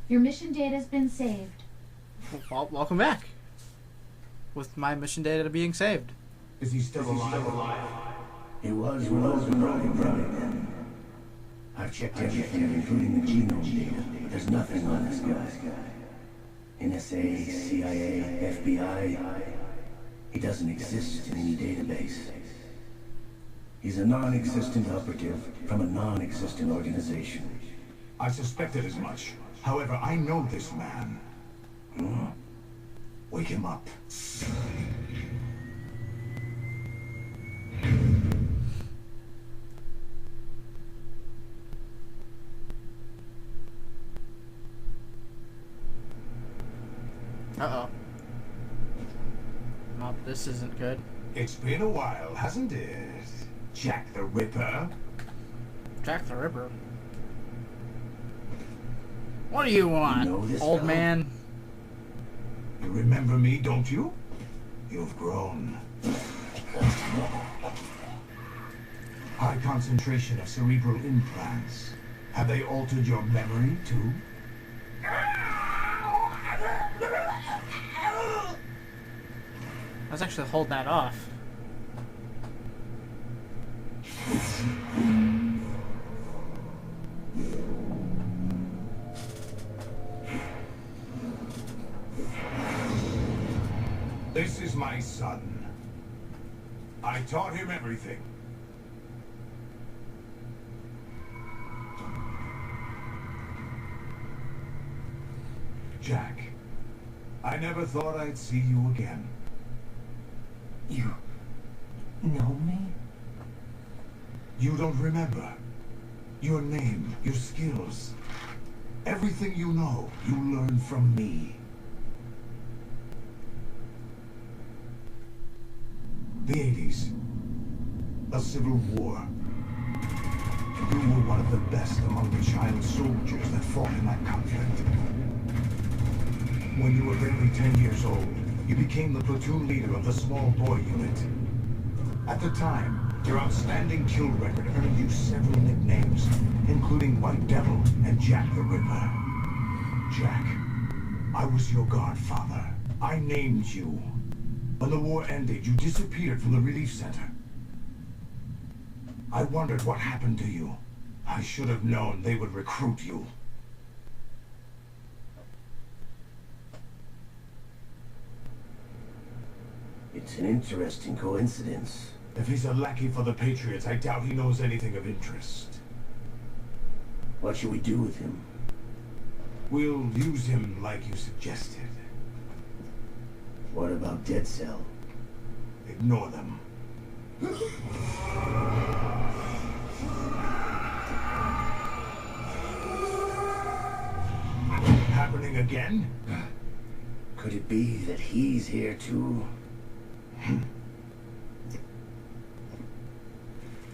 Your mission data's been saved. Well, welcome back. With my mission data being saved. Is he still alive? He was when I was running. I've checked everything, including the genome data, but there's nothing on this guy. NSA, CIA, FBI. He doesn't exist in any database. He's a non-existent operative from a non-existent organization. I suspected as much. However, I know this man. Wake him up. Uh-oh. Well, this isn't good. It's been a while, hasn't it? Jack the Ripper? Jack the Ripper? What do you want, You know this old fellow? man? You remember me, don't you? You've grown. High concentration of cerebral implants. Have they altered your memory, too? I was actually holding that off. This is my son. I taught him everything. Jack, I never thought I'd see you again. You know me? You don't remember. Your name, your skills. Everything you know, you learned from me. The 80s. A civil war. You were one of the best among the child soldiers that fought in that conflict. When you were barely 10 years old, you became the platoon leader of the small boy unit. At the time, your outstanding kill record earned you several nicknames, including White Devil and Jack the Ripper. Jack, I was your godfather. I named you. When the war ended, you disappeared from the relief center. I wondered what happened to you. I should have known they would recruit you. It's an interesting coincidence. If he's a lackey for the Patriots, I doubt he knows anything of interest. What should we do with him? We'll use him like you suggested. What about Dead Cell? Ignore them. Happening again? Could it be that he's here too?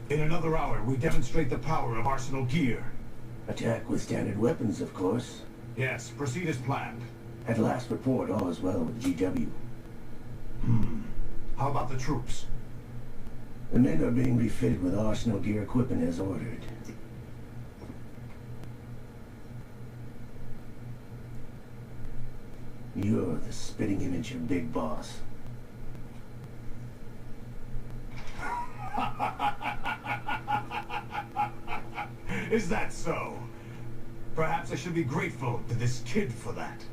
In another hour, we demonstrate the power of Arsenal gear. Attack with standard weapons, of course. Yes, proceed as planned. At last report, all is well with GW. How about the troops? The men are being refitted with Arsenal gear equipment as ordered. You're the spitting image of Big Boss. Is that so? Perhaps I should be grateful to this kid for that.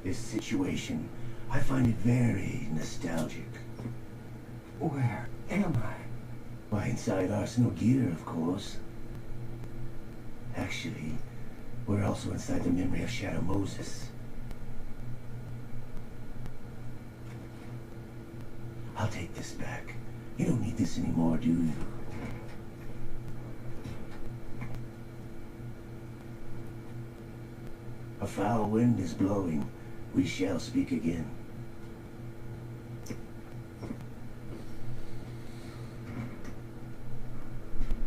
This situation, I find it very nostalgic. Where am I? Why, inside Arsenal gear, of course. Actually, we're also inside the memory of Shadow Moses. I'll take this back. You don't need this anymore, do you? A foul wind is blowing. We shall speak again.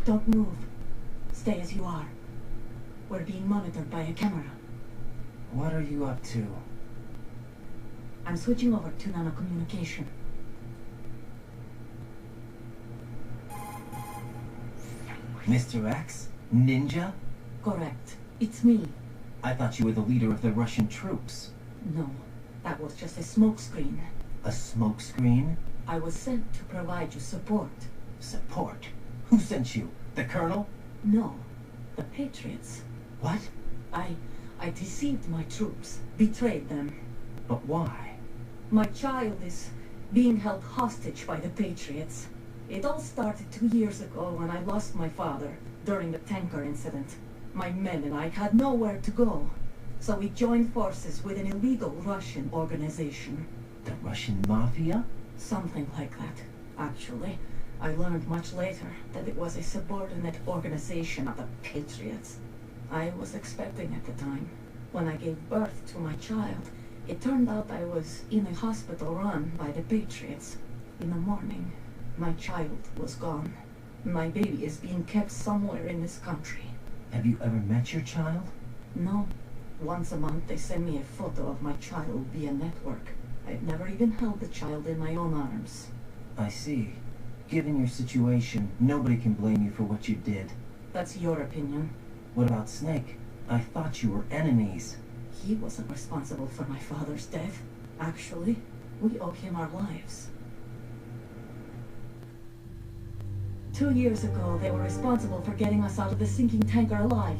Don't move. Stay as you are. We're being monitored by a camera. What are you up to? I'm switching over to nanocommunication. Mr. X? Ninja? Correct. It's me. I thought you were the leader of the Russian troops. No, that was just a smokescreen. A smokescreen? I was sent to provide you support. Support? Who sent you? The Colonel? No, the Patriots. What? I deceived my troops, betrayed them. But why? My child is being held hostage by the Patriots. It all started 2 years ago when I lost my father during the tanker incident. My men and I had nowhere to go, so we joined forces with an illegal Russian organization. The Russian Mafia? Something like that, actually. I learned much later that it was a subordinate organization of the Patriots. I was expecting at the time. When I gave birth to my child, it turned out I was in a hospital run by the Patriots. In the morning, my child was gone. My baby is being kept somewhere in this country. Have you ever met your child? No. Once a month they send me a photo of my child via network. I've never even held the child in my own arms. I see. Given your situation, nobody can blame you for what you did. That's your opinion. What about Snake? I thought you were enemies. He wasn't responsible for my father's death. Actually, we owe him our lives. 2 years ago, they were responsible for getting us out of the sinking tanker alive.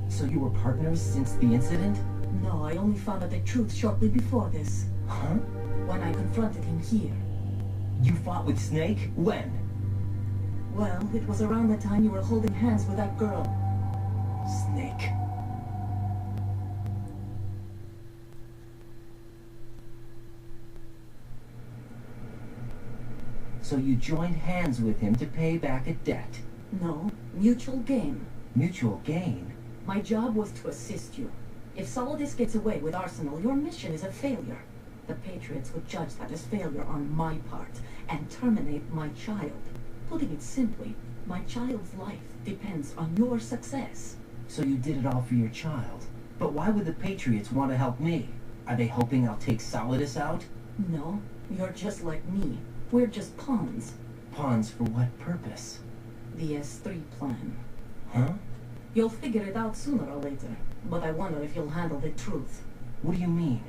So you were partners since the incident? No, I only found out the truth shortly before this. Huh? When I confronted him here. You fought with Snake? When? Well, it was around the time you were holding hands with that girl. Snake. So you joined hands with him to pay back a debt. No, mutual gain. Mutual gain? My job was to assist you. If Solidus gets away with Arsenal, your mission is a failure. The Patriots would judge that as failure on my part and terminate my child. Putting it simply, my child's life depends on your success. So you did it all for your child. But why would the Patriots want to help me? Are they hoping I'll take Solidus out? No, you're just like me. We're just pawns. Pawns for what purpose? The S3 plan. Huh? You'll figure it out sooner or later, but I wonder if you'll handle the truth. What do you mean?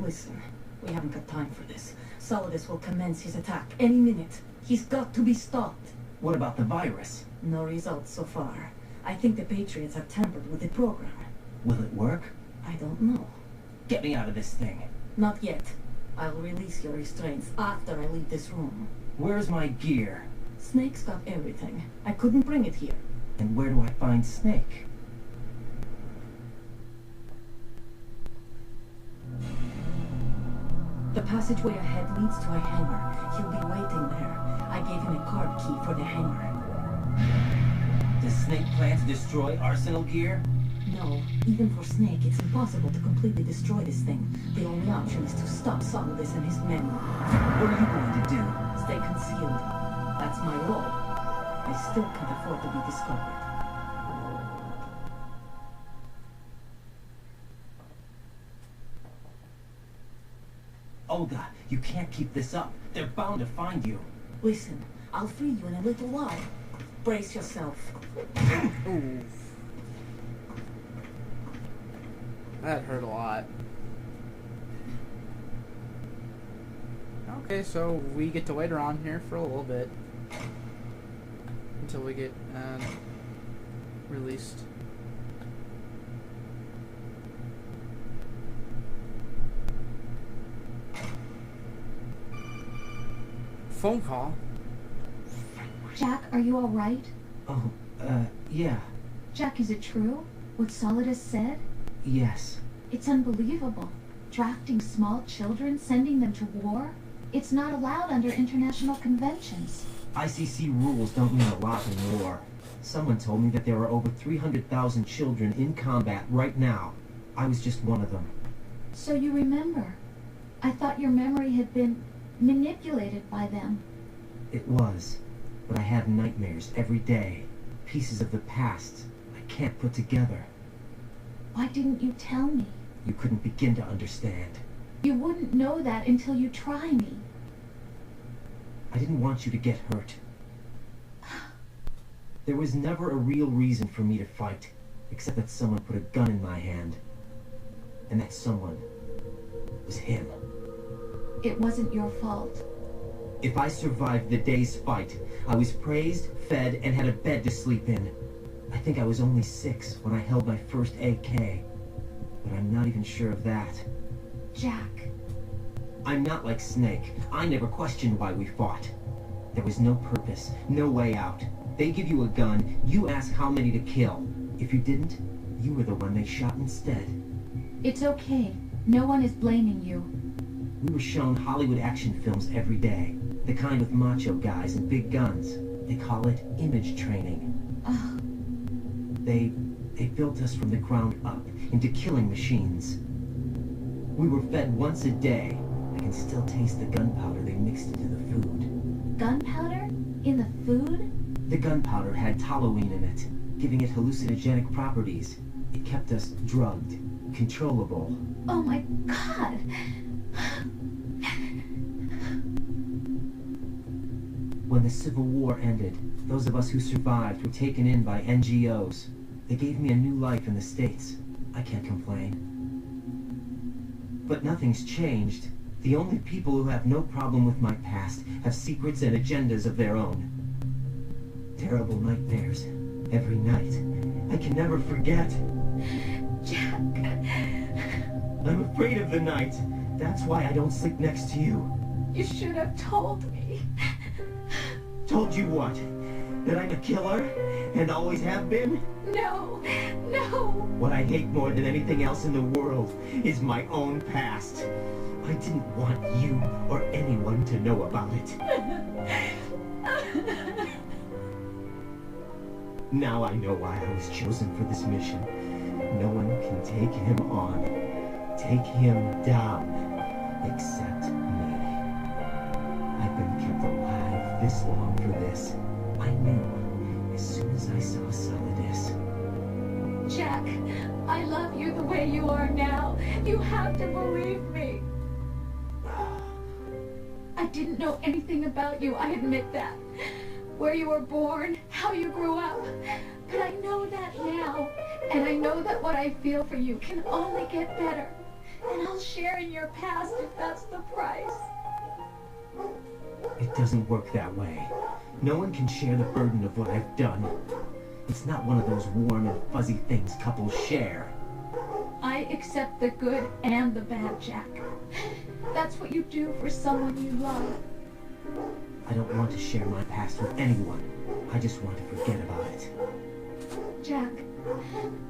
Listen, we haven't got time for this. Solidus will commence his attack any minute. He's got to be stopped. What about the virus? No results so far. I think the Patriots have tampered with the program. Will it work? I don't know. Get me out of this thing. Not yet. I'll release your restraints after I leave this room. Where's my gear? Snake's got everything. I couldn't bring it here. And where do I find Snake? The passageway ahead leads to a hangar. He'll be waiting there. I gave him a card key for the hangar. Does Snake plan to destroy Arsenal gear? No, even for Snake, it's impossible to completely destroy this thing. The only option is to stop Solidus and his men. What are you going to do? Stay concealed. That's my role. I still can't afford to be discovered. Olga, you can't keep this up. They're bound to find you. Listen, I'll free you in a little while. Brace yourself. Ooh. That hurt a lot. Okay, so we get to wait around here for a little bit. Until we get released. Phone call? Jack, are you all right? Oh, yeah. Jack, is it true? What Solidus said? Yes. It's unbelievable. Drafting small children, sending them to war? It's not allowed under international conventions. ICC rules don't mean a lot in war. Someone told me that there are over 300,000 children in combat right now. I was just one of them. So you remember. I thought your memory had been manipulated by them. It was. But I have nightmares every day. Pieces of the past I can't put together. Why didn't you tell me? You couldn't begin to understand. You wouldn't know that until you try me. I didn't want you to get hurt. There was never a real reason for me to fight, except that someone put a gun in my hand. And that someone was him. It wasn't your fault. If I survived the day's fight, I was praised, fed, and had a bed to sleep in. I think I was only 6 when I held my first AK. But I'm not even sure of that. Jack. I'm not like Snake. I never questioned why we fought. There was no purpose, no way out. They give you a gun, you ask how many to kill. If you didn't, you were the one they shot instead. It's okay. No one is blaming you. We were shown Hollywood action films every day. The kind with macho guys and big guns. They call it image training. Ugh. They built us from the ground up into killing machines. We were fed once a day. I can still taste the gunpowder they mixed into the food. Gunpowder? In the food? The gunpowder had toluene in it, giving it hallucinogenic properties. It kept us drugged, controllable. Oh my god! When the Civil War ended, those of us who survived were taken in by NGOs. They gave me a new life in the States. I can't complain. But nothing's changed. The only people who have no problem with my past have secrets and agendas of their own. Terrible nightmares. Every night. I can never forget. Jack. I'm afraid of the night. That's why I don't sleep next to you. You should have told me. Told you what? That I'm a killer? And always have been? No. No. What I hate more than anything else in the world is my own past. I didn't want you or anyone to know about it. Now I know why I was chosen for this mission. No one can take him on, take him down, except me. I've been kept alive this long for this. I knew as soon as I saw Solidus. Jack, I love you the way you are now. You have to believe me. I didn't know anything about you, I admit that. Where you were born, how you grew up. But I know that now. And I know that what I feel for you can only get better. And I'll share in your past if that's the price. It doesn't work that way. No one can share the burden of what I've done. It's not one of those warm and fuzzy things couples share. I accept the good and the bad, Jack. That's what you do for someone you love. I don't want to share my past with anyone. I just want to forget about it. Jack,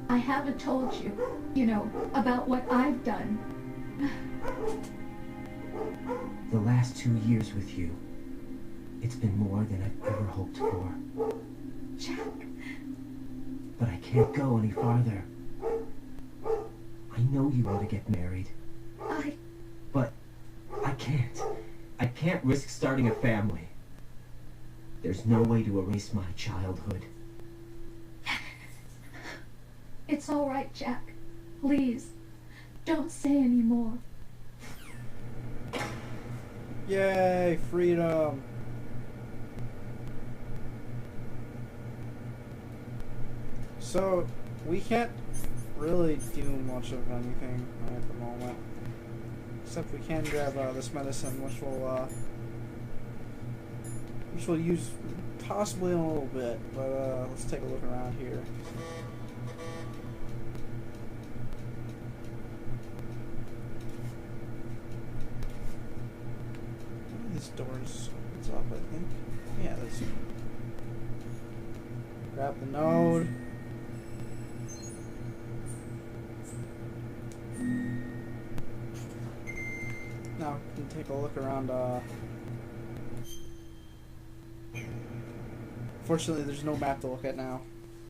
I haven't told you, about what I've done. The last 2 years with you, it's been more than I've ever hoped for. Jack. But I can't go any farther. I know you want to get married. But I can't. I can't risk starting a family. There's no way to erase my childhood. It's all right, Jack. Please, don't say any more. Yay, freedom. So, we can't really do much of anything at the moment. Except we can grab this medicine, which we'll use possibly in a little bit. But let's take a look around here. This door's up, I think. Yeah, that's. Grab the node. Now we can take a look around. Fortunately, there's no map to look at now.